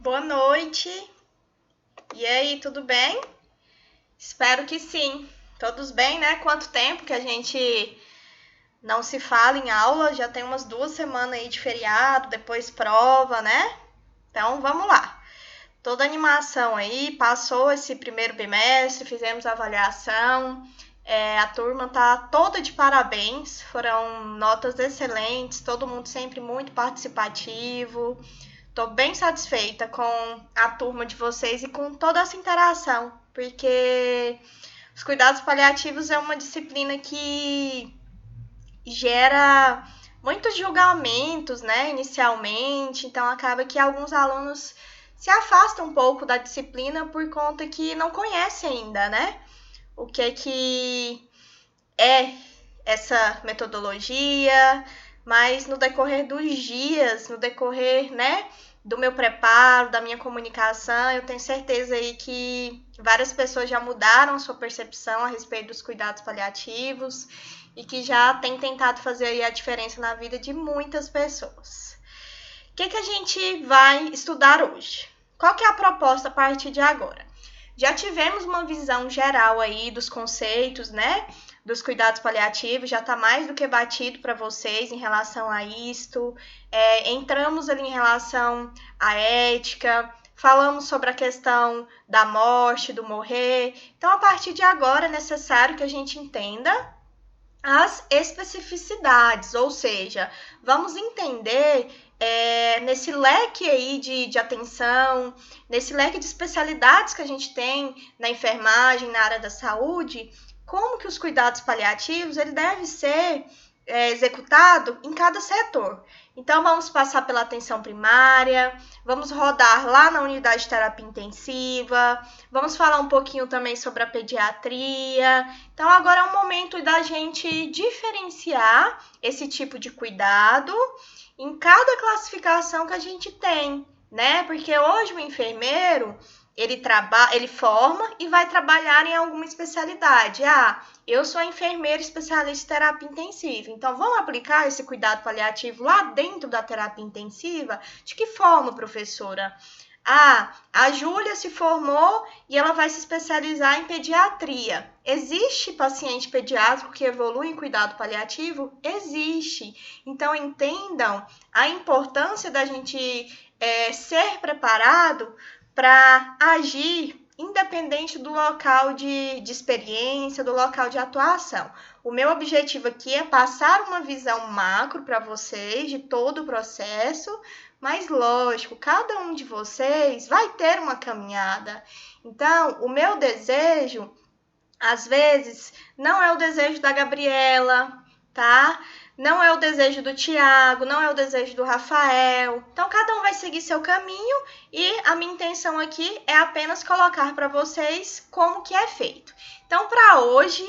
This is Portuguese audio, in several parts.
Boa noite. E aí, tudo bem? Espero que sim. Todos bem, né? Quanto tempo que a gente não se fala em aula? Já tem umas 2 semanas aí de feriado, depois prova, né? Então, vamos lá. Toda animação aí, passou esse primeiro bimestre, fizemos a avaliação. A turma tá toda de parabéns, foram notas excelentes, todo mundo sempre muito participativo. Estou bem satisfeita com a turma de vocês e com toda essa interação, porque os cuidados paliativos é uma disciplina que gera muitos julgamentos, né, inicialmente, então acaba que alguns alunos se afastam um pouco da disciplina por conta que não conhecem ainda, né, o que é essa metodologia, mas no decorrer dos dias, no decorrer, né, do meu preparo, da minha comunicação, eu tenho certeza aí que várias pessoas já mudaram sua percepção a respeito dos cuidados paliativos e que já têm tentado fazer aí a diferença na vida de muitas pessoas. O que a gente vai estudar hoje? Qual que é a proposta a partir de agora? Já tivemos uma visão geral aí dos conceitos, né, dos cuidados paliativos, já está mais do que batido para vocês em relação a isto. Entramos ali em relação à ética, falamos sobre a questão da morte, do morrer. Então, a partir de agora, é necessário que a gente entenda as especificidades, ou seja, vamos entender nesse leque aí de atenção, nesse leque de especialidades que a gente tem na enfermagem, na área da saúde, como que os cuidados paliativos ele deve ser executado em cada setor. Então, vamos passar pela atenção primária, vamos rodar lá na unidade de terapia intensiva, vamos falar um pouquinho também sobre a pediatria. Então, agora é o momento da gente diferenciar esse tipo de cuidado em cada classificação que a gente tem, né? Porque hoje o enfermeiro, ele forma e vai trabalhar em alguma especialidade. Eu sou enfermeira especialista em terapia intensiva, então vamos aplicar esse cuidado paliativo lá dentro da terapia intensiva? De que forma, professora? A Júlia se formou e ela vai se especializar em pediatria. Existe paciente pediátrico que evolui em cuidado paliativo? Existe. Então, entendam a importância da gente ser preparado para agir independente do local de experiência, do local de atuação. O meu objetivo aqui é passar uma visão macro para vocês de todo o processo, mas lógico, cada um de vocês vai ter uma caminhada. Então, o meu desejo, às vezes, não é o desejo da Gabriela, tá? Não é o desejo do Tiago, não é o desejo do Rafael. Então, cada um vai seguir seu caminho e a minha intenção aqui é apenas colocar para vocês como que é feito. Então, para hoje,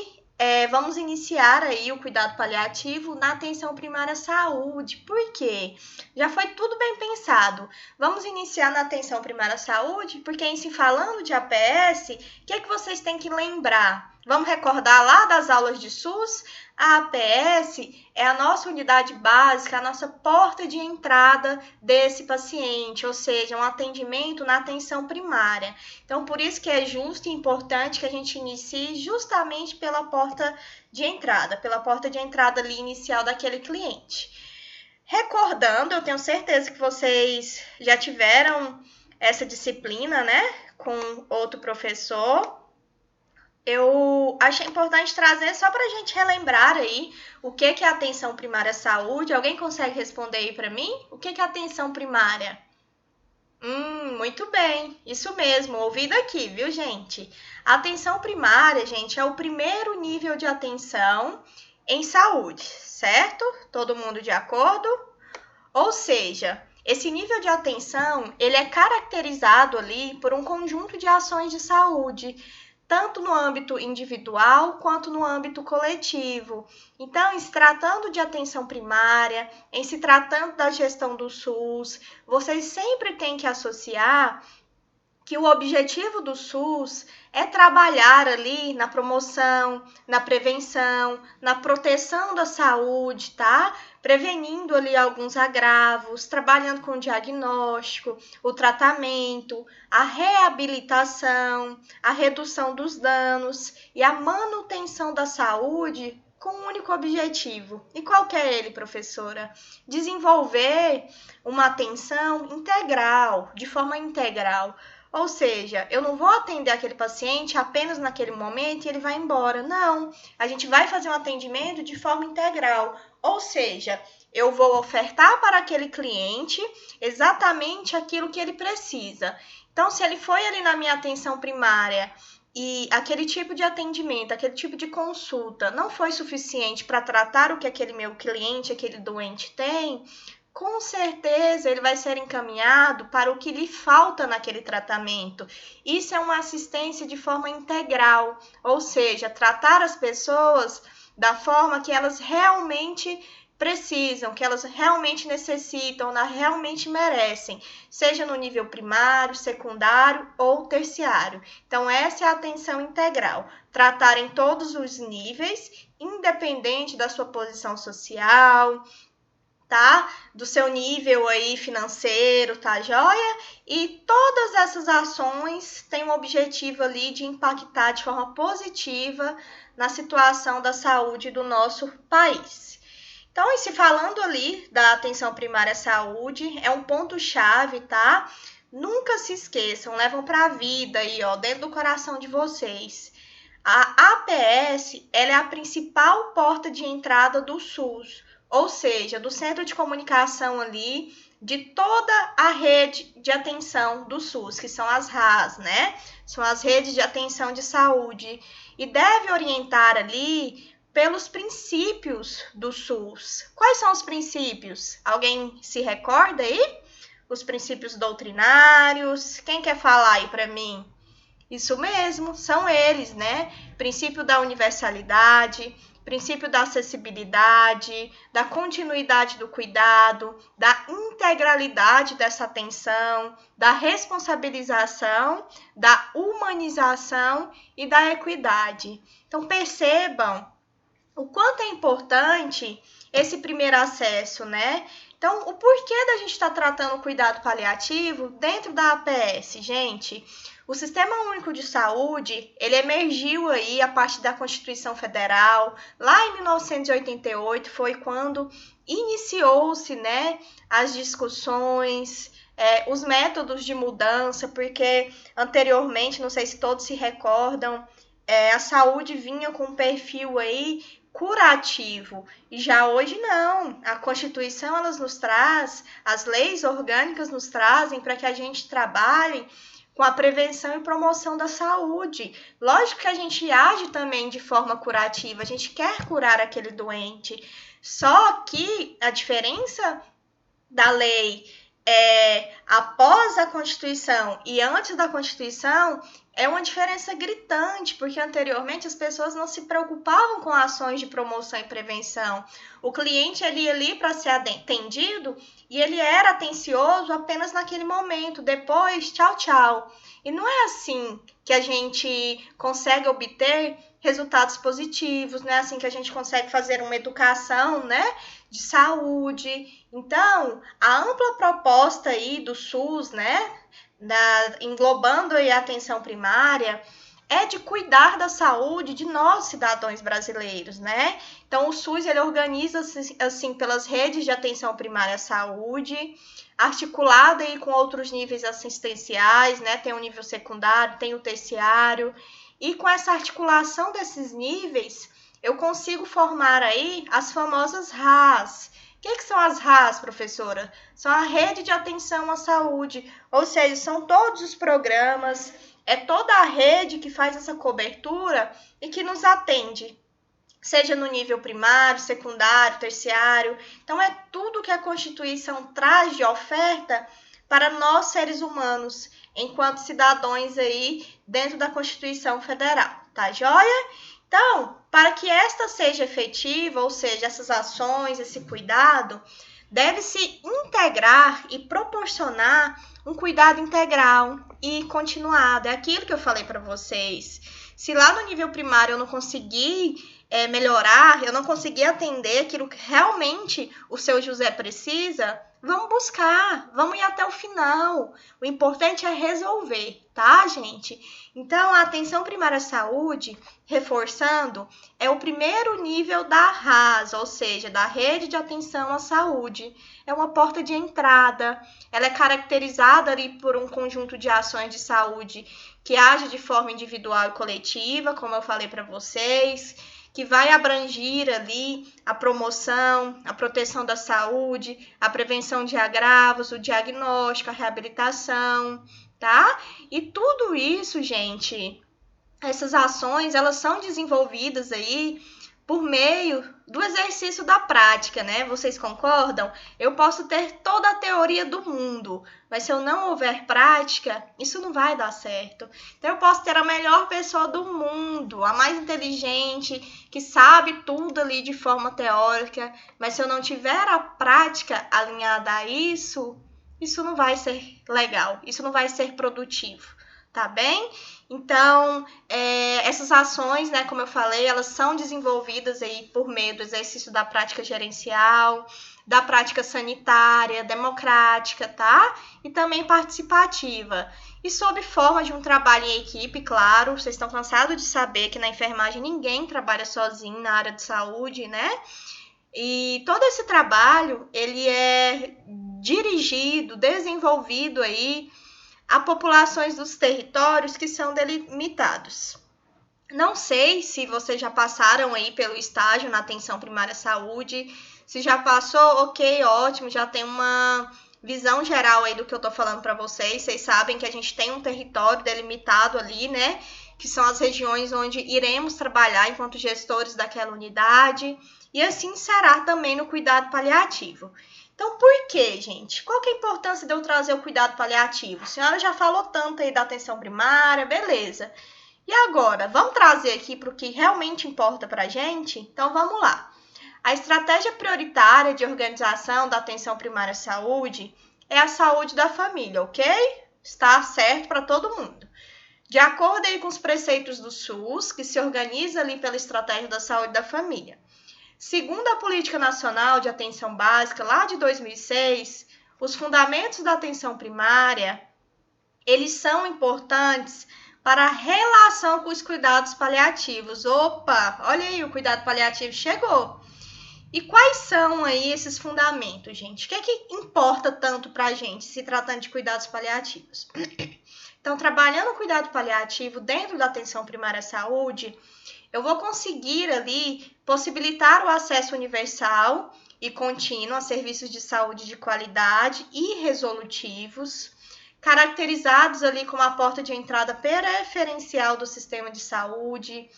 vamos iniciar aí o cuidado paliativo na atenção primária à saúde. Por quê? Já foi tudo bem pensado. Vamos iniciar na atenção primária à saúde, porque em se falando de APS, o que vocês têm que lembrar? Vamos recordar lá das aulas de SUS? A APS é a nossa unidade básica, a nossa porta de entrada desse paciente, ou seja, um atendimento na atenção primária. Então, por isso que é justo e importante que a gente inicie justamente pela porta de entrada ali inicial daquele cliente. Recordando, eu tenho certeza que vocês já tiveram essa disciplina, né, com outro professor. Eu achei importante trazer só para a gente relembrar aí o que é atenção primária à saúde. Alguém consegue responder aí para mim? O que é atenção primária? Muito bem, isso mesmo, ouvido aqui, viu, gente? A atenção primária, gente, é o primeiro nível de atenção em saúde, certo? Todo mundo de acordo? Ou seja, esse nível de atenção, ele é caracterizado ali por um conjunto de ações de saúde, tanto no âmbito individual quanto no âmbito coletivo. Então, em se tratando de atenção primária, em se tratando da gestão do SUS, vocês sempre têm que associar que o objetivo do SUS é trabalhar ali na promoção, na prevenção, na proteção da saúde, tá? Prevenindo ali alguns agravos, trabalhando com o diagnóstico, o tratamento, a reabilitação, a redução dos danos e a manutenção da saúde com um único objetivo. E qual que é ele, professora? Desenvolver uma atenção integral, de forma integral. Ou seja, eu não vou atender aquele paciente apenas naquele momento e ele vai embora. Não, a gente vai fazer um atendimento de forma integral. Ou seja, eu vou ofertar para aquele cliente exatamente aquilo que ele precisa. Então, se ele foi ali na minha atenção primária e aquele tipo de atendimento, aquele tipo de consulta não foi suficiente para tratar o que aquele meu cliente, aquele doente tem, com certeza ele vai ser encaminhado para o que lhe falta naquele tratamento. Isso é uma assistência de forma integral, ou seja, tratar as pessoas da forma que elas realmente precisam, que elas realmente necessitam, realmente merecem, seja no nível primário, secundário ou terciário. Então, essa é a atenção integral, tratar em todos os níveis, independente da sua posição social, tá? Do seu nível aí financeiro, tá joia? E todas essas ações têm o objetivo ali de impactar de forma positiva na situação da saúde do nosso país. Então, e se falando ali da atenção primária à saúde, é um ponto-chave, tá? Nunca se esqueçam, levam para a vida aí, ó, dentro do coração de vocês. A APS, ela é a principal porta de entrada do SUS, ou seja, do centro de comunicação ali, de toda a rede de atenção do SUS, que são as RAS, né? São as redes de atenção de saúde, e deve orientar ali pelos princípios do SUS. Quais são os princípios? Alguém se recorda aí? Os princípios doutrinários? Quem quer falar aí para mim? Isso mesmo, são eles, né? Princípio da universalidade, princípio da acessibilidade, da continuidade do cuidado, da integralidade dessa atenção, da responsabilização, da humanização e da equidade. Então, percebam o quanto é importante esse primeiro acesso, né? Então, o porquê da gente estar tratando o cuidado paliativo dentro da APS, gente? O Sistema Único de Saúde, ele emergiu aí a partir da Constituição Federal, lá em 1988, foi quando iniciou-se, né, as discussões, os métodos de mudança, porque anteriormente, não sei se todos se recordam, a saúde vinha com um perfil aí curativo, e já hoje não. A Constituição ela nos traz, as leis orgânicas nos trazem para que a gente trabalhe com a prevenção e promoção da saúde. Lógico que a gente age também de forma curativa, a gente quer curar aquele doente, só que a diferença da lei após a Constituição e antes da Constituição é uma diferença gritante, porque anteriormente as pessoas não se preocupavam com ações de promoção e prevenção. O cliente ele ia ali para ser atendido e ele era atencioso apenas naquele momento, depois, tchau, tchau. E não é assim que a gente consegue obter resultados positivos, não é assim que a gente consegue fazer uma educação, né, de saúde. Então, a ampla proposta aí do SUS, né, englobando aí a atenção primária, é de cuidar da saúde de nós, cidadãos brasileiros, né? Então, o SUS, ele organiza, assim, pelas redes de atenção primária à saúde, articulado aí com outros níveis assistenciais, né? Tem o nível secundário, tem o terciário, e com essa articulação desses níveis, eu consigo formar aí as famosas RAS. O que são as RAS, professora? São a rede de atenção à saúde, ou seja, são todos os programas, é toda a rede que faz essa cobertura e que nos atende, seja no nível primário, secundário, terciário. Então, é tudo que a Constituição traz de oferta para nós, seres humanos, enquanto cidadãos aí dentro da Constituição Federal, tá joia? Então, para que esta seja efetiva, ou seja, essas ações, esse cuidado, deve se integrar e proporcionar um cuidado integral e continuado. É aquilo que eu falei para vocês. Se lá no nível primário eu não conseguir melhorar, eu não conseguir atender aquilo que realmente o seu José precisa, vamos buscar, vamos ir até o final. O importante é resolver, tá, gente? Então, a atenção primária à saúde, reforçando, é o primeiro nível da RAS, ou seja, da rede de atenção à saúde. É uma porta de entrada. Ela é caracterizada ali por um conjunto de ações de saúde que age de forma individual e coletiva, como eu falei para vocês, que vai abranger ali a promoção, a proteção da saúde, a prevenção de agravos, o diagnóstico, a reabilitação, tá? E tudo isso, gente, essas ações, elas são desenvolvidas aí por meio do exercício da prática, né? Vocês concordam? Eu posso ter toda a teoria do mundo, mas se eu não houver prática, isso não vai dar certo. Então, eu posso ter a melhor pessoa do mundo, a mais inteligente, que sabe tudo ali de forma teórica, mas se eu não tiver a prática alinhada a isso não vai ser legal, isso não vai ser produtivo, tá bem? Então, essas ações, né, como eu falei, elas são desenvolvidas aí por meio do exercício da prática gerencial, da prática sanitária, democrática, tá? E também participativa. E sob forma de um trabalho em equipe, claro, vocês estão cansados de saber que na enfermagem ninguém trabalha sozinho na área de saúde, né? E todo esse trabalho, ele é dirigido, desenvolvido aí a populações dos territórios que são delimitados. Não sei se vocês já passaram aí pelo estágio na atenção primária à saúde, se já passou, ok, ótimo, já tem uma visão geral aí do que eu tô falando para vocês. Vocês sabem que a gente tem um território delimitado ali, né, que são as regiões onde iremos trabalhar enquanto gestores daquela unidade, e assim será também no cuidado paliativo. Então, por quê, gente? Qual que é a importância de eu trazer o cuidado paliativo? A senhora já falou tanto aí da atenção primária, beleza. E agora, vamos trazer aqui para o que realmente importa para a gente? Então, vamos lá. A estratégia prioritária de organização da atenção primária à saúde é a saúde da família, ok? Está certo para todo mundo. De acordo aí com os preceitos do SUS, que se organiza ali pela estratégia da saúde da família. Segundo a Política Nacional de Atenção Básica, lá de 2006, os fundamentos da atenção primária, eles são importantes para a relação com os cuidados paliativos. Opa, olha aí, o cuidado paliativo chegou. E quais são aí esses fundamentos, gente? O que é que importa tanto para a gente, se tratando de cuidados paliativos? Então, trabalhando o cuidado paliativo dentro da atenção primária à saúde, eu vou conseguir ali possibilitar o acesso universal e contínuo a serviços de saúde de qualidade e resolutivos, caracterizados ali como a porta de entrada preferencial do sistema de saúde,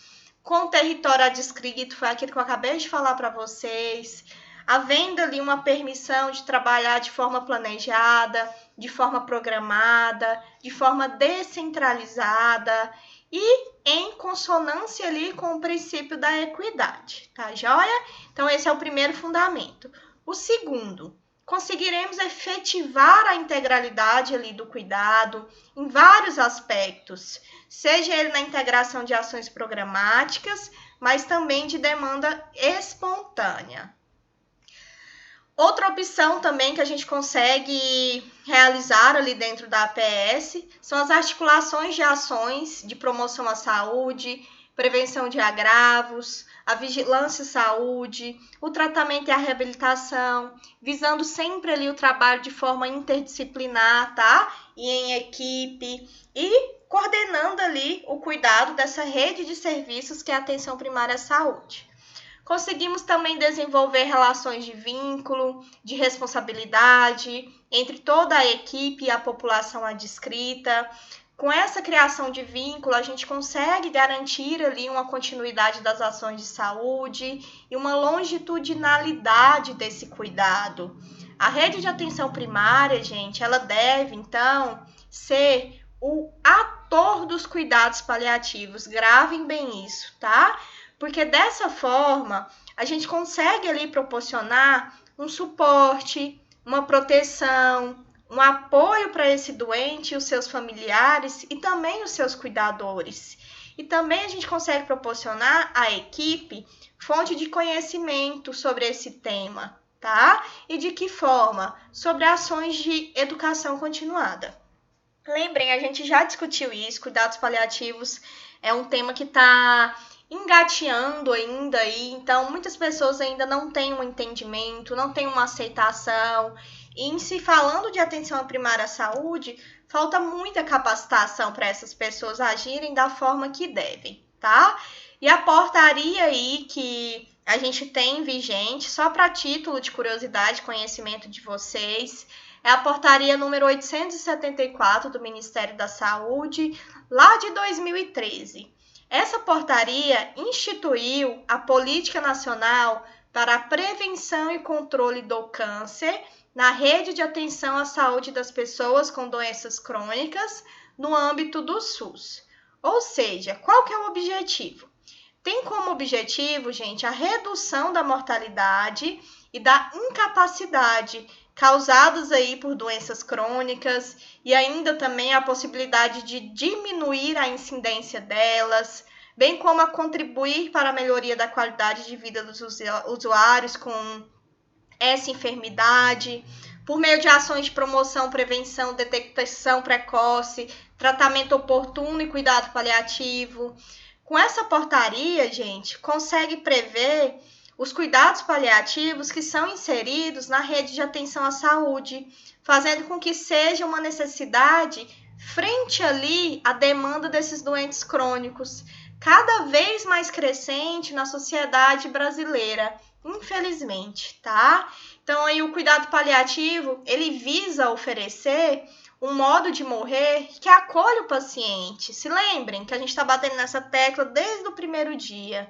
com território adscrito, foi aquilo que eu acabei de falar para vocês, havendo ali uma permissão de trabalhar de forma planejada, de forma programada, de forma descentralizada e em consonância ali com o princípio da equidade, tá joia? Então, esse é o primeiro fundamento. O segundo, conseguiremos efetivar a integralidade ali do cuidado em vários aspectos, seja ele na integração de ações programáticas, mas também de demanda espontânea. Outra opção também que a gente consegue realizar ali dentro da APS são as articulações de ações de promoção à saúde, prevenção de agravos, a vigilância à saúde, o tratamento e a reabilitação, visando sempre ali o trabalho de forma interdisciplinar, tá? E em equipe, e coordenando ali o cuidado dessa rede de serviços que é a atenção primária à saúde. Conseguimos também desenvolver relações de vínculo, de responsabilidade entre toda a equipe e a população adscrita. Com essa criação de vínculo, a gente consegue garantir ali uma continuidade das ações de saúde e uma longitudinalidade desse cuidado. A rede de atenção primária, gente, ela deve, então, ser o ator dos cuidados paliativos. Gravem bem isso, tá? Porque dessa forma, a gente consegue ali proporcionar um suporte, uma proteção, um apoio para esse doente e os seus familiares e também os seus cuidadores. E também a gente consegue proporcionar à equipe fonte de conhecimento sobre esse tema, tá? E de que forma? Sobre ações de educação continuada. Lembrem, a gente já discutiu isso, cuidados paliativos é um tema que está engateando ainda aí, então muitas pessoas ainda não têm um entendimento, não têm uma aceitação. E em se falando de atenção à primária à saúde, falta muita capacitação para essas pessoas agirem da forma que devem, tá? E a portaria aí que a gente tem vigente, só para título de curiosidade, conhecimento de vocês, é a portaria número 874 do Ministério da Saúde, lá de 2013. Essa portaria instituiu a Política Nacional para a Prevenção e Controle do Câncer na rede de atenção à saúde das pessoas com doenças crônicas no âmbito do SUS. Ou seja, qual que é o objetivo? Tem como objetivo, gente, a redução da mortalidade e da incapacidade causadas aí por doenças crônicas e ainda também a possibilidade de diminuir a incidência delas, bem como a contribuir para a melhoria da qualidade de vida dos usuários com essa enfermidade, por meio de ações de promoção, prevenção, detecção precoce, tratamento oportuno e cuidado paliativo. Com essa portaria, gente, consegue prever os cuidados paliativos que são inseridos na rede de atenção à saúde, fazendo com que seja uma necessidade frente ali à demanda desses doentes crônicos, cada vez mais crescente na sociedade brasileira, infelizmente, tá? Então, aí o cuidado paliativo, ele visa oferecer um modo de morrer que acolhe o paciente. Se lembrem que a gente está batendo nessa tecla desde o primeiro dia.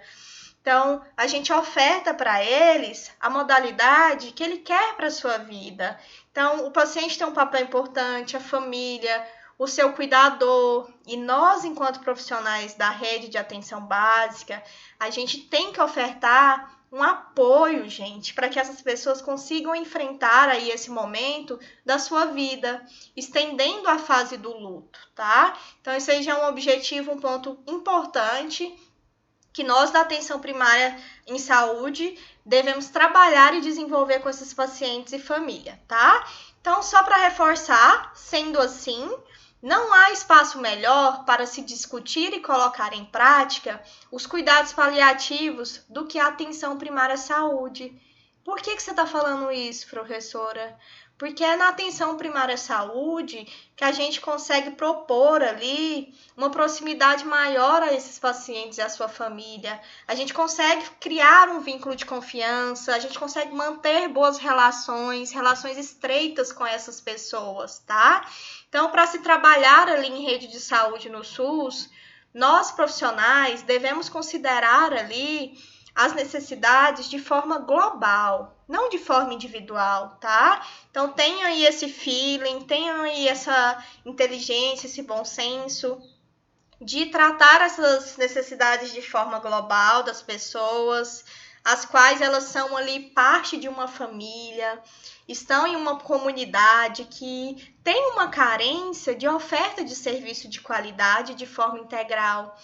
Então, a gente oferta para eles a modalidade que ele quer para a sua vida. Então, o paciente tem um papel importante, a família, o seu cuidador. E nós, enquanto profissionais da rede de atenção básica, a gente tem que ofertar um apoio, gente, para que essas pessoas consigam enfrentar aí esse momento da sua vida, estendendo a fase do luto, tá? Então, esse aí já é um objetivo, um ponto importante que nós da atenção primária em saúde devemos trabalhar e desenvolver com esses pacientes e família, tá? Então, só para reforçar, sendo assim, não há espaço melhor para se discutir e colocar em prática os cuidados paliativos do que a atenção primária à saúde. Por que você está falando isso, professora? Porque é na atenção primária à saúde que a gente consegue propor ali uma proximidade maior a esses pacientes e à sua família. A gente consegue criar um vínculo de confiança, a gente consegue manter boas relações estreitas com essas pessoas, tá? Então, para se trabalhar ali em rede de saúde no SUS, nós profissionais devemos considerar ali as necessidades de forma global, não de forma individual, tá? Então, tenham aí esse feeling, tenham aí essa inteligência, esse bom senso de tratar essas necessidades de forma global das pessoas, as quais elas são ali parte de uma família, estão em uma comunidade que tem uma carência de oferta de serviço de qualidade de forma integral.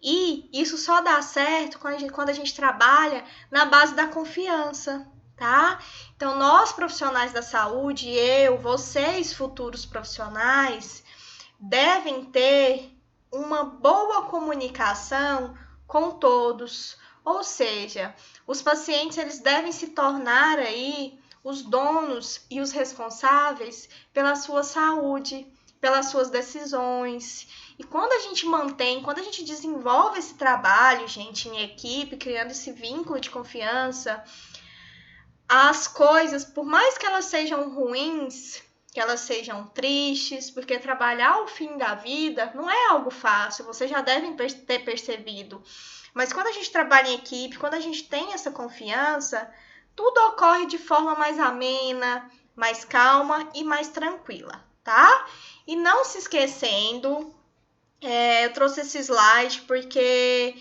E isso só dá certo quando a gente trabalha na base da confiança, tá? Então, nós profissionais da saúde, vocês futuros profissionais, devem ter uma boa comunicação com todos. Ou seja, os pacientes eles devem se tornar aí os donos e os responsáveis pela sua saúde, pelas suas decisões. E quando a gente desenvolve esse trabalho, gente, em equipe, criando esse vínculo de confiança, as coisas, por mais que elas sejam ruins, que elas sejam tristes, porque trabalhar o fim da vida não é algo fácil, vocês já devem ter percebido. Mas quando a gente trabalha em equipe, quando a gente tem essa confiança, tudo ocorre de forma mais amena, mais calma e mais tranquila, tá? E não se esquecendo, eu trouxe esse slide porque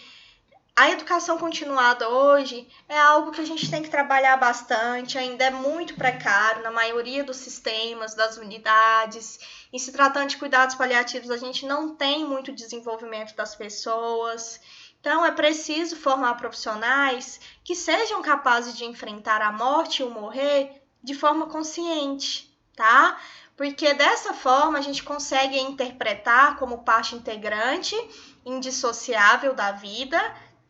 A educação continuada hoje é algo que a gente tem que trabalhar bastante, ainda é muito precário na maioria dos sistemas, das unidades. Em se tratando de cuidados paliativos, a gente não tem muito desenvolvimento das pessoas. Então, é preciso formar profissionais que sejam capazes de enfrentar a morte e o morrer de forma consciente, tá? Porque dessa forma a gente consegue interpretar como parte integrante, indissociável da vida,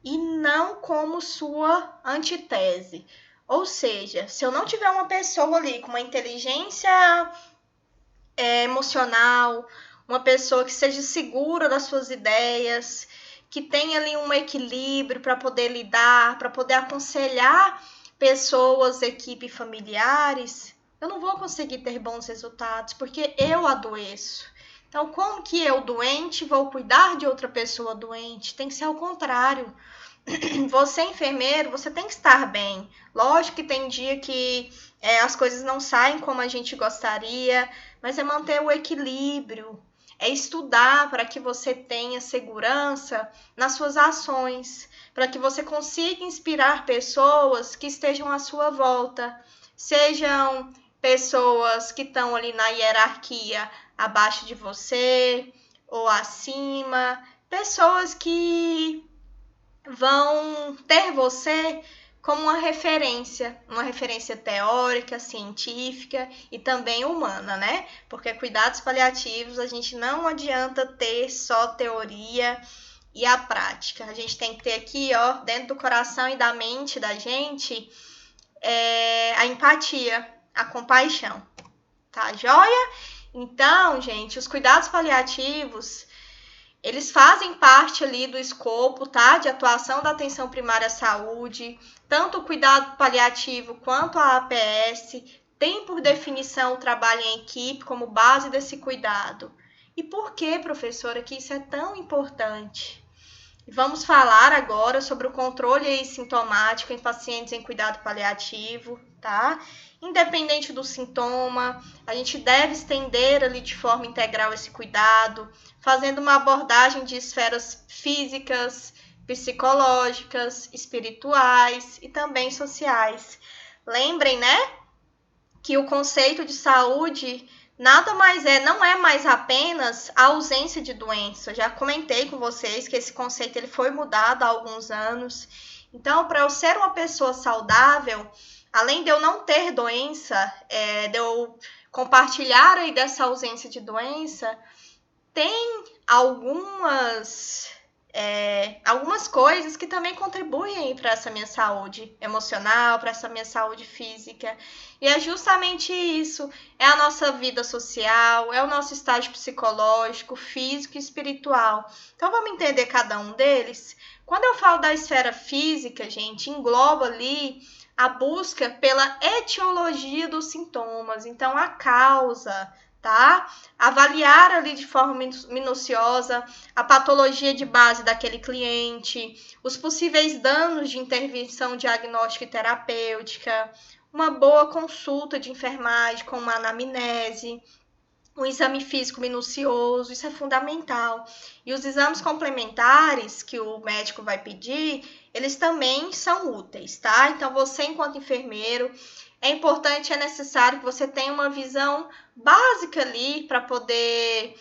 e não como sua antitese. Ou seja, se eu não tiver uma pessoa ali com uma inteligência emocional, uma pessoa que seja segura das suas ideias, que tenha ali um equilíbrio para poder lidar, para poder aconselhar pessoas, equipe, familiares, eu não vou conseguir ter bons resultados, porque eu adoeço. Então, como que eu, doente, vou cuidar de outra pessoa doente? Tem que ser ao contrário. Você, enfermeiro, você tem que estar bem. Lógico que tem dia que as coisas não saem como a gente gostaria, mas é manter o equilíbrio, é estudar para que você tenha segurança nas suas ações, para que você consiga inspirar pessoas que estejam à sua volta, sejam pessoas que estão ali na hierarquia abaixo de você ou acima, pessoas que vão ter você como uma referência teórica, científica e também humana, né? Porque cuidados paliativos a gente não adianta ter só teoria e a prática. A gente tem que ter aqui, ó, dentro do coração e da mente da gente, a empatia, a compaixão, tá joia? Então, gente, os cuidados paliativos, eles fazem parte ali do escopo, tá, de atuação da atenção primária à saúde, tanto o cuidado paliativo quanto a APS, tem por definição o trabalho em equipe como base desse cuidado. E por que, professora, que isso é tão importante? Vamos falar agora sobre o controle sintomático em pacientes em cuidado paliativo, tá? Independente do sintoma, a gente deve estender ali de forma integral esse cuidado, fazendo uma abordagem de esferas físicas, psicológicas, espirituais e também sociais. Lembrem, né, que o conceito de saúde nada mais não é mais apenas a ausência de doença. Eu já comentei com vocês que esse conceito ele foi mudado há alguns anos. Então, para eu ser uma pessoa saudável, além de eu não ter doença, de eu compartilhar aí dessa ausência de doença, tem algumas coisas que também contribuem para essa minha saúde emocional, para essa minha saúde física. E é justamente isso, é a nossa vida social, é o nosso estágio psicológico, físico e espiritual. Então vamos entender cada um deles? Quando eu falo da esfera física, gente, engloba ali a busca pela etiologia dos sintomas, então a causa, tá? Avaliar ali de forma minuciosa a patologia de base daquele cliente, os possíveis danos de intervenção diagnóstica e terapêutica, uma boa consulta de enfermagem com uma anamnese, um exame físico minucioso, isso é fundamental. E os exames complementares que o médico vai pedir, eles também são úteis, tá? Então, você, enquanto enfermeiro, é importante, é necessário que você tenha uma visão básica ali para poder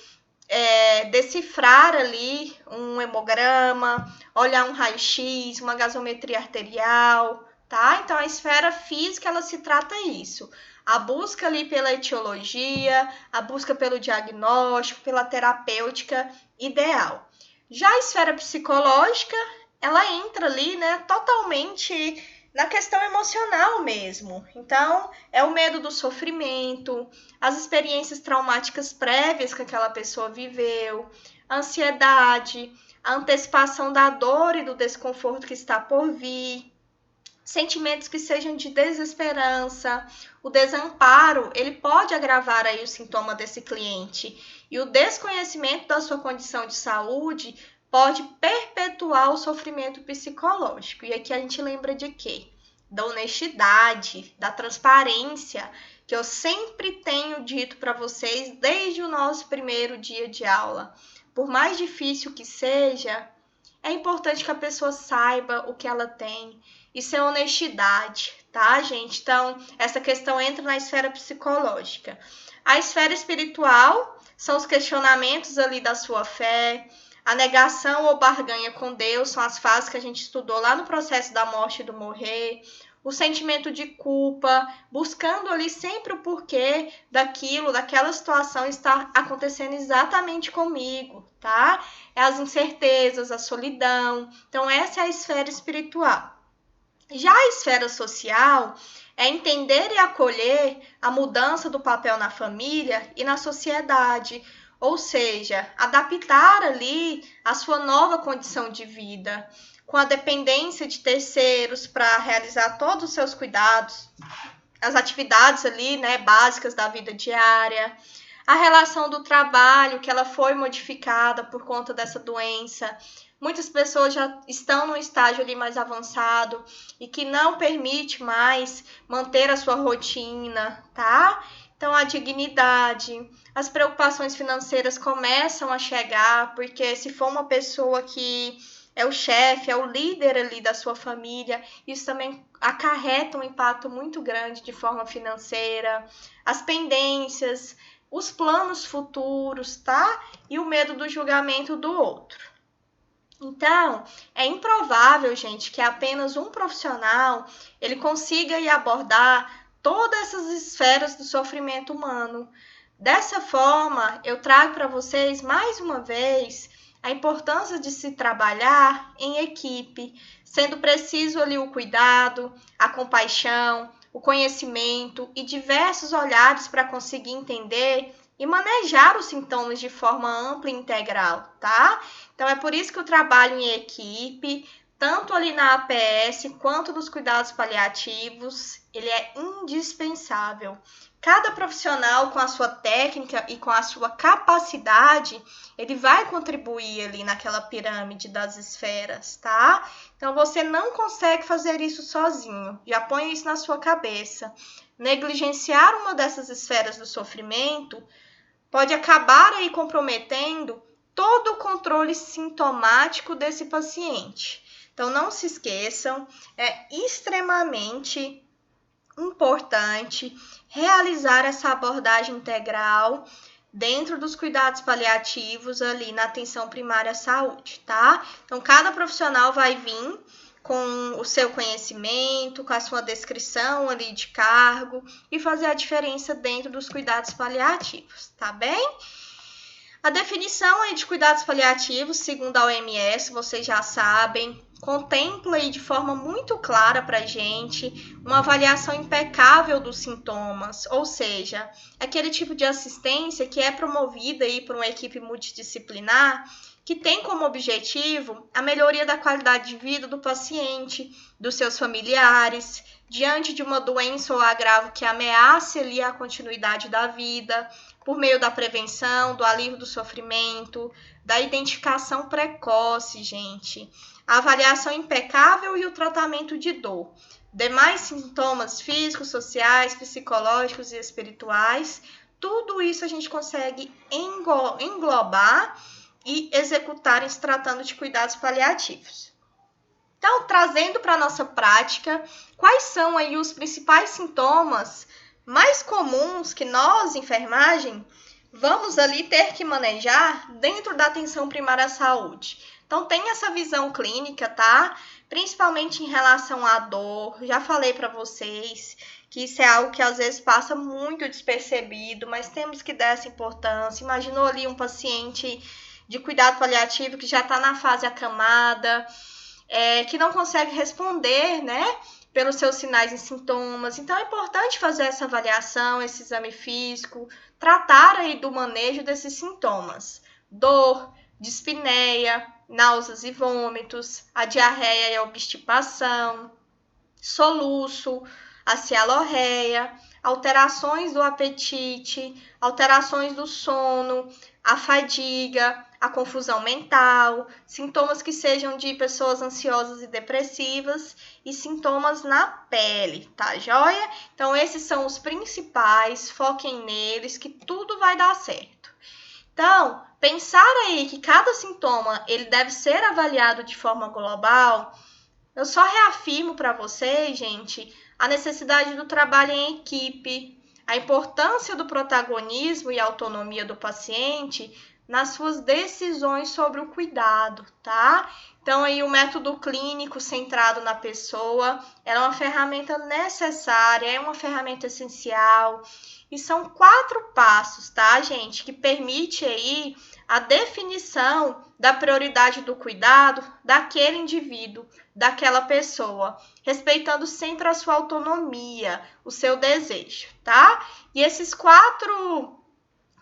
decifrar ali um hemograma, olhar um raio-x, uma gasometria arterial, tá? Então, a esfera física, ela se trata isso. A busca ali pela etiologia, a busca pelo diagnóstico, pela terapêutica ideal. Já a esfera psicológica, ela entra ali, né, totalmente na questão emocional mesmo. Então, é o medo do sofrimento, as experiências traumáticas prévias que aquela pessoa viveu, a ansiedade, a antecipação da dor e do desconforto que está por vir, sentimentos que sejam de desesperança, o desamparo, ele pode agravar aí o sintoma desse cliente. E o desconhecimento da sua condição de saúde pode perpetuar o sofrimento psicológico. E aqui a gente lembra de quê? Da honestidade, da transparência, que eu sempre tenho dito para vocês desde o nosso primeiro dia de aula. Por mais difícil que seja, é importante que a pessoa saiba o que ela tem. Isso é honestidade, tá, gente? Então, essa questão entra na esfera psicológica. A esfera espiritual são os questionamentos ali da sua fé, a negação ou barganha com Deus, são as fases que a gente estudou lá no processo da morte e do morrer, o sentimento de culpa, buscando ali sempre o porquê daquilo, daquela situação estar acontecendo exatamente comigo, tá? É as incertezas, a solidão. Então, essa é a esfera espiritual. Já a esfera social é entender e acolher a mudança do papel na família e na sociedade, ou seja, adaptar ali a sua nova condição de vida, com a dependência de terceiros para realizar todos os seus cuidados, as atividades ali, né, básicas da vida diária, a relação do trabalho, que ela foi modificada por conta dessa doença. Muitas pessoas já estão no estágio ali mais avançado e que não permite mais manter a sua rotina, tá? Então, a dignidade, as preocupações financeiras começam a chegar, porque se for uma pessoa que é o chefe, é o líder ali da sua família, isso também acarreta um impacto muito grande de forma financeira, as pendências, os planos futuros, tá? E o medo do julgamento do outro. Então, é improvável, gente, que apenas um profissional ele consiga ir abordar todas essas esferas do sofrimento humano. Dessa forma, eu trago para vocês mais uma vez a importância de se trabalhar em equipe, sendo preciso ali o cuidado, a compaixão, o conhecimento e diversos olhares para conseguir entender e manejar os sintomas de forma ampla e integral, tá? Então, é por isso que o trabalho em equipe, tanto ali na APS quanto nos cuidados paliativos, ele é indispensável. Cada profissional com a sua técnica e com a sua capacidade, ele vai contribuir ali naquela pirâmide das esferas, tá? Então, você não consegue fazer isso sozinho. Já põe isso na sua cabeça. Negligenciar uma dessas esferas do sofrimento pode acabar aí comprometendo todo o controle sintomático desse paciente. Então, não se esqueçam, é extremamente importante realizar essa abordagem integral dentro dos cuidados paliativos ali na atenção primária à saúde, tá? Então, cada profissional vai vir com o seu conhecimento, com a sua descrição ali de cargo e fazer a diferença dentro dos cuidados paliativos, tá bem? A definição aí de cuidados paliativos, segundo a OMS, vocês já sabem, contempla aí de forma muito clara para a gente uma avaliação impecável dos sintomas, ou seja, aquele tipo de assistência que é promovida aí por uma equipe multidisciplinar que tem como objetivo a melhoria da qualidade de vida do paciente, dos seus familiares, diante de uma doença ou agravo que ameace ali a continuidade da vida, por meio da prevenção, do alívio do sofrimento, da identificação precoce, gente, a avaliação impecável e o tratamento de dor. Demais sintomas físicos, sociais, psicológicos e espirituais, tudo isso a gente consegue englobar e executar em se tratando de cuidados paliativos. Então, trazendo para a nossa prática, quais são aí os principais sintomas mais comuns que nós, enfermagem, vamos ali ter que manejar dentro da atenção primária à saúde. Então, tem essa visão clínica, tá? Principalmente em relação à dor. Já falei para vocês que isso é algo que às vezes passa muito despercebido, mas temos que dar essa importância. Imaginou ali um paciente de cuidado paliativo que já está na fase acamada, que não consegue responder, né, pelos seus sinais e sintomas. Então, é importante fazer essa avaliação, esse exame físico, tratar aí do manejo desses sintomas. Dor, dispneia, náuseas e vômitos, a diarreia e a obstipação, soluço, a cialorreia, alterações do apetite, alterações do sono, a fadiga, a confusão mental, sintomas que sejam de pessoas ansiosas e depressivas e sintomas na pele, tá joia? Então, esses são os principais, foquem neles que tudo vai dar certo. Então, pensar aí que cada sintoma ele deve ser avaliado de forma global, eu só reafirmo para vocês, gente, a necessidade do trabalho em equipe, a importância do protagonismo e autonomia do paciente nas suas decisões sobre o cuidado, tá? Então, aí o método clínico centrado na pessoa é uma ferramenta necessária, é uma ferramenta essencial. E são 4 passos, tá, gente, que permite aí a definição da prioridade do cuidado daquele indivíduo, daquela pessoa, respeitando sempre a sua autonomia, o seu desejo, tá? E esses 4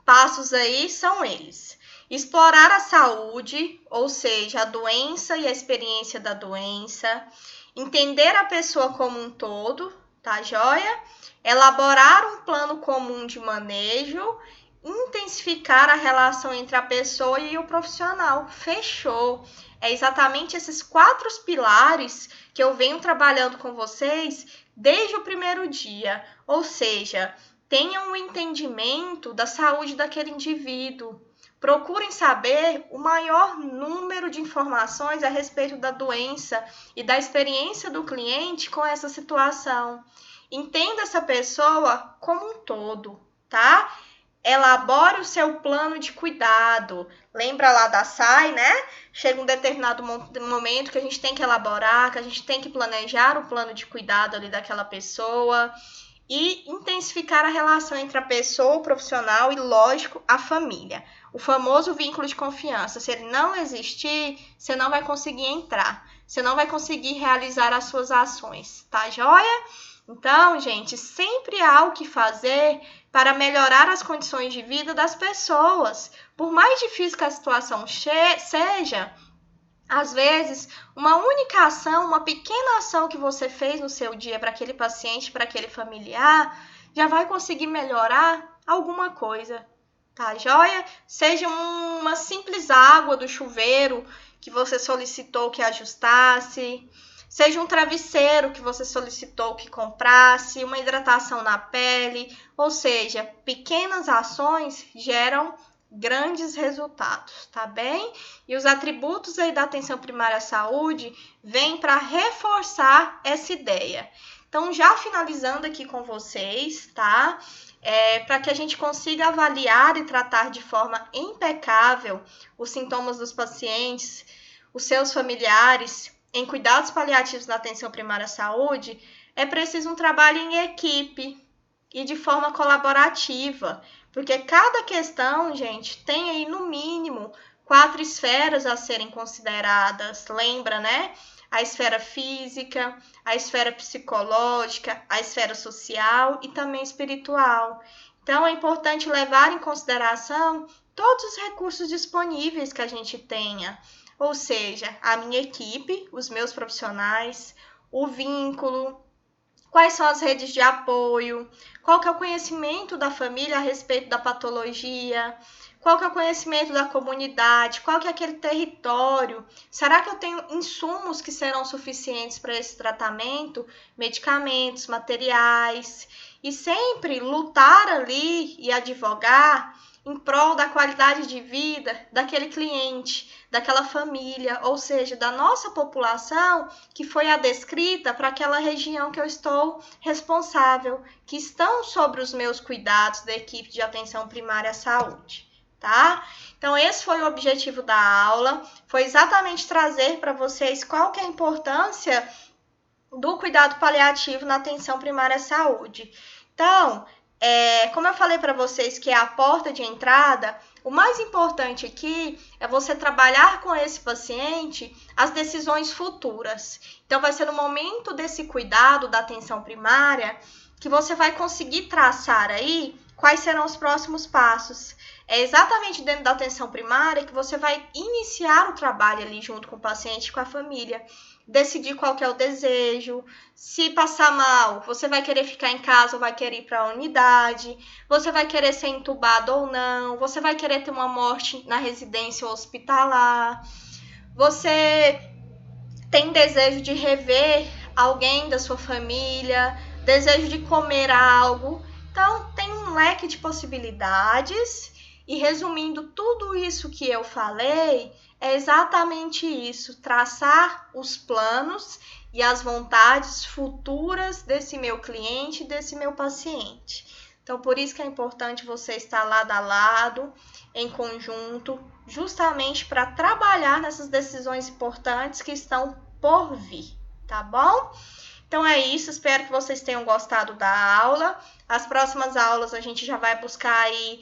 passos aí são eles: explorar a saúde, ou seja, a doença e a experiência da doença, entender a pessoa como um todo, tá joia? Elaborar um plano comum de manejo, intensificar a relação entre a pessoa e o profissional. Fechou! É exatamente esses 4 pilares que eu venho trabalhando com vocês desde o primeiro dia, ou seja, tenham um entendimento da saúde daquele indivíduo. Procurem saber o maior número de informações a respeito da doença e da experiência do cliente com essa situação. Entenda essa pessoa como um todo, tá? Elabore o seu plano de cuidado. Lembra lá da SAI, né? Chega um determinado momento que a gente tem que elaborar, que a gente tem que planejar o plano de cuidado ali daquela pessoa e intensificar a relação entre a pessoa, o profissional e, lógico, a família. O famoso vínculo de confiança. Se ele não existir, você não vai conseguir entrar. Você não vai conseguir realizar as suas ações, tá joia? Então, gente, sempre há o que fazer para melhorar as condições de vida das pessoas. Por mais difícil que a situação seja, às vezes, uma única ação, uma pequena ação que você fez no seu dia para aquele paciente, para aquele familiar, já vai conseguir melhorar alguma coisa, tá joia? Seja uma simples água do chuveiro que você solicitou que ajustasse, seja um travesseiro que você solicitou que comprasse, uma hidratação na pele, ou seja, pequenas ações geram grandes resultados, tá bem? E os atributos aí da atenção primária à saúde vêm para reforçar essa ideia. Então, já finalizando aqui com vocês, tá? Para que a gente consiga avaliar e tratar de forma impecável os sintomas dos pacientes, os seus familiares, em cuidados paliativos na atenção primária à saúde, é preciso um trabalho em equipe e de forma colaborativa, porque cada questão, gente, tem aí no mínimo 4 esferas a serem consideradas. Lembra, né? A esfera física, a esfera psicológica, a esfera social e também espiritual. Então, é importante levar em consideração todos os recursos disponíveis que a gente tenha, ou seja, a minha equipe, os meus profissionais, o vínculo, quais são as redes de apoio, qual que é o conhecimento da família a respeito da patologia, qual que é o conhecimento da comunidade, qual que é aquele território, será que eu tenho insumos que serão suficientes para esse tratamento, medicamentos, materiais, e sempre lutar ali e advogar em prol da qualidade de vida daquele cliente, daquela família, ou seja, da nossa população que foi adscrita para aquela região que eu estou responsável, que estão sobre os meus cuidados da equipe de atenção primária à saúde, tá? Então, esse foi o objetivo da aula, foi exatamente trazer para vocês qual que é a importância do cuidado paliativo na atenção primária à saúde. Então, como eu falei para vocês que é a porta de entrada, o mais importante aqui é você trabalhar com esse paciente as decisões futuras. Então, vai ser no momento desse cuidado da atenção primária que você vai conseguir traçar aí quais serão os próximos passos. É exatamente dentro da atenção primária que você vai iniciar o trabalho ali junto com o paciente e com a família. Decidir qual que é o desejo, se passar mal, você vai querer ficar em casa ou vai querer ir para a unidade, você vai querer ser entubado ou não, você vai querer ter uma morte na residência ou hospitalar, você tem desejo de rever alguém da sua família, desejo de comer algo. Então, tem um leque de possibilidades E resumindo tudo isso que eu falei, é exatamente isso: traçar os planos e as vontades futuras desse meu cliente, desse meu paciente. Então, por isso que é importante você estar lado a lado, em conjunto, justamente para trabalhar nessas decisões importantes que estão por vir, tá bom? Então é isso, espero que vocês tenham gostado da aula. As próximas aulas a gente já vai buscar aí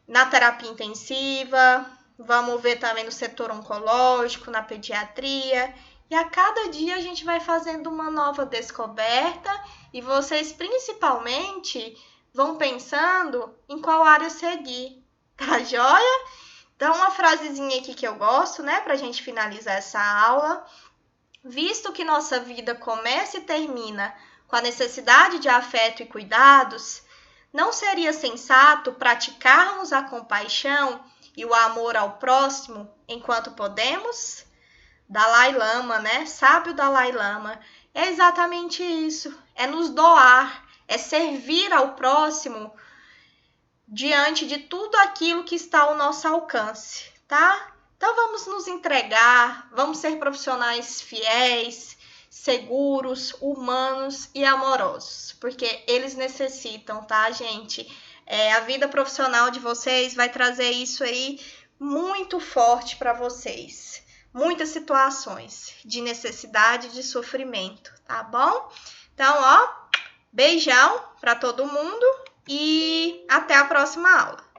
na terapia intensiva, vamos ver também no setor oncológico, na pediatria. E a cada dia a gente vai fazendo uma nova descoberta e vocês principalmente vão pensando em qual área seguir, tá joia? Então uma frasezinha aqui que eu gosto, né, pra gente finalizar essa aula. Visto que nossa vida começa e termina com a necessidade de afeto e cuidados, não seria sensato praticarmos a compaixão e o amor ao próximo enquanto podemos? Dalai Lama, né? Sábio Dalai Lama. É exatamente isso. É nos doar, é servir ao próximo diante de tudo aquilo que está ao nosso alcance, tá? Então vamos nos entregar, vamos ser profissionais fiéis, seguros, humanos e amorosos, porque eles necessitam, tá, gente? A vida profissional de vocês vai trazer isso aí muito forte para vocês. Muitas situações de necessidade, de sofrimento, tá bom? Então, ó, beijão para todo mundo e até a próxima aula.